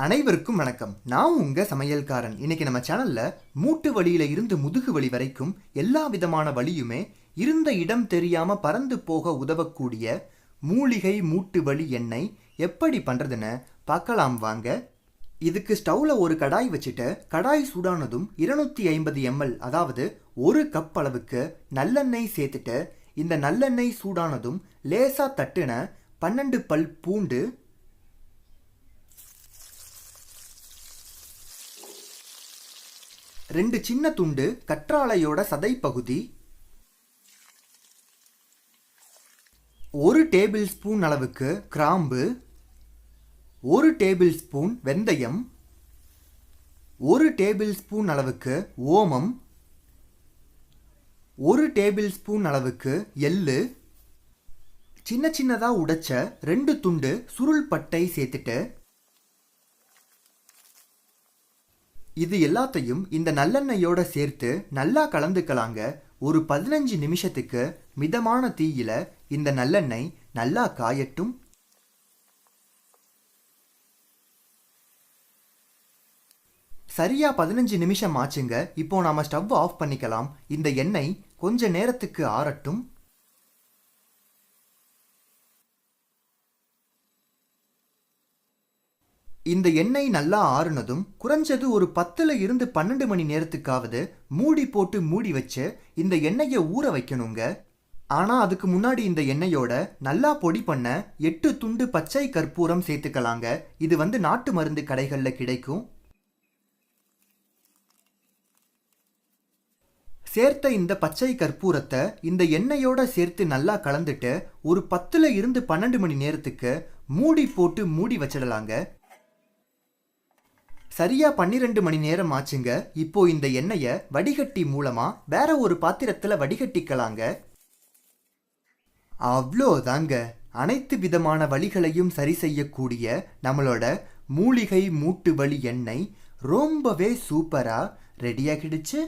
அனைவருக்கும் வணக்கம். நான் உங்க சமையல்காரன். இன்னைக்கு நம்ம சேனல்ல மூட்டு வலியில இருந்து முதுகு வலி வரைக்கும் எல்லா விதமான வலியுமே இருந்த இடம் தெரியாம பறந்து போக உதவக்கூடிய மூலிகை மூட்டு வலி எண்ணெய் எப்படி பண்றதுன்னு பார்க்கலாம் வாங்க. இதுக்கு ஸ்டவ்ல ஒரு கடாய் வச்சுட்டு கடாய் சூடானதும் 250 ml அதாவது 1 கப் அளவுக்கு நல்லெண்ணெய் சேர்த்துட்டு இந்த நல்லெண்ணெய் சூடானதும் லேசா தட்டுன 12 பல் பூண்டு, 2 சின்ன துண்டு கற்றாழையோட சதை பகுதி, 1 டேபிள் ஸ்பூன் அளவுக்கு கிராம்பு, 1 டேபிள் ஸ்பூன் வெந்தயம், 1 டேபிள் ஸ்பூன் அளவுக்கு ஓமம், 1 டேபிள் ஸ்பூன் அளவுக்கு எள்ளு, சின்ன சின்னதா உடைச்ச 2 துண்டு சுருள் பட்டை சேர்த்துட்டு இது எல்லாத்தையும் இந்த நல்லெண்ணெயோட சேர்த்து நல்லா கலந்துக்கலாங்க. ஒரு 15 நிமிஷத்துக்கு மிதமான தீயில இந்த நல்லெண்ணெய் நல்லா காயட்டும். சரியா 15 நிமிஷம் ஆச்சுங்க. இப்போ நாம ஸ்டவ் ஆஃப் பண்ணிக்கலாம். இந்த எண்ணெய் கொஞ்ச நேரத்துக்கு ஆறட்டும். இந்த எண்ணெய் நல்லா ஆறுனதும் குறைஞ்சது ஒரு 10ல இருந்து 12 மணி நேரத்துக்காவது மூடி போட்டு மூடி வச்சு இந்த எண்ணெயை ஊற வைக்கணுங்க. ஆனால் அதுக்கு முன்னாடி இந்த எண்ணெயோட நல்லா பொடி பண்ண 8 துண்டு பச்சை கற்பூரம் சேர்த்துக்கலாங்க. இது நாட்டு மருந்து கடைகளில் கிடைக்கும். சேர்த்த இந்த பச்சை கற்பூரத்தை இந்த எண்ணெயோட சேர்த்து நல்லா கலந்துட்டு ஒரு 10ல இருந்து 12 மணி நேரத்துக்கு மூடி போட்டு மூடி வச்சிடலாங்க. சரியா 12 மணி நேரம் ஆச்சுங்க. இப்போ இந்த எண்ணெயை வடிகட்டி மூலமா வேற ஒரு பாத்திரத்துல வடிகட்டிக்கலாங்க. அவ்வளோதாங்க. அனைத்து விதமான வலிகளையும் சரி செய்யக்கூடிய நம்மளோட மூலிகை மூட்டு வலி எண்ணெய் ரொம்பவே சூப்பரா ரெடியாகிடுச்சு.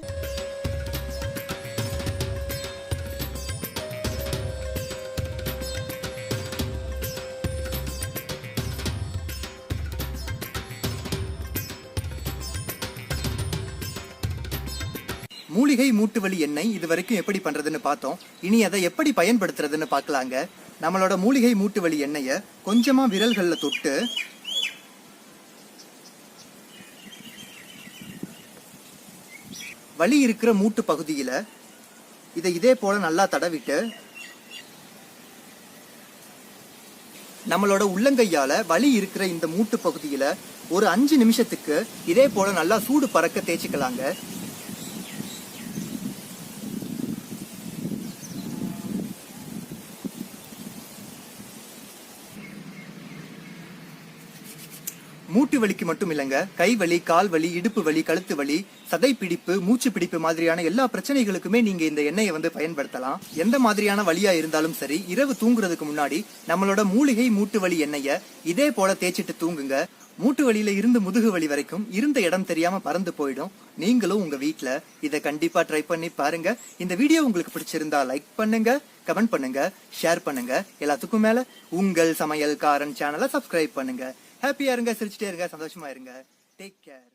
மூலிகை மூட்டு வலி எண்ணெய் இது வரைக்கும் எப்படி பண்றதுன்னு பார்த்தோம். இனி அதை எப்படி பயன்படுத்துறதுன்னு பார்க்கலாங்க. நம்மளோட மூலிகை மூட்டு வலி எண்ணெயை கொஞ்சமா விரல்களில் தொட்டு வலி இருக்கிற மூட்டு பகுதியில் இதை இதே போல நல்லா தடவிட்டு நம்மளோட உள்ளங்கையால வலி இருக்கிற இந்த மூட்டு பகுதியில ஒரு 5 நிமிஷத்துக்கு இதே போல நல்லா சூடு பறக்க தேய்ச்சிக்கலாங்க. மூட்டு வலிக்கு மட்டும் இல்லைங்க, கை வலி, கால் வலி, இடுப்பு வலி, கழுத்து வலி, சதை பிடிப்பு, மூச்சு பிடிப்பு மாதிரியான எல்லா பிரச்சனைகளுக்குமே நீங்க இந்த எண்ணெயை பயன்படுத்தலாம். எந்த மாதிரியான வலியா இருந்தாலும் சரி, இரவு தூங்குறதுக்கு முன்னாடி நம்மளோட மூலிகை மூட்டு வலி எண்ணெயை இதே போல தேய்ச்சிட்டு தூங்குங்க. மூட்டு வலியில இருந்து முதுகு வலி வரைக்கும் இருந்த இடம் தெரியாம பறந்து போயிடும். நீங்களும் உங்க வீட்டுல இதை கண்டிப்பா ட்ரை பண்ணி பாருங்க. இந்த வீடியோ உங்களுக்கு பிடிச்சிருந்தா லைக் பண்ணுங்க, கமெண்ட் பண்ணுங்க, ஷேர் பண்ணுங்க. எல்லாத்துக்கும் மேல உங்கள் சமையல்காரன் சேனலை சப்ஸ்கிரைப் பண்ணுங்க. ஹாப்பியா இருங்க, சிரிச்சுட்டே இருங்க, சந்தோஷமா இருங்க. Take care.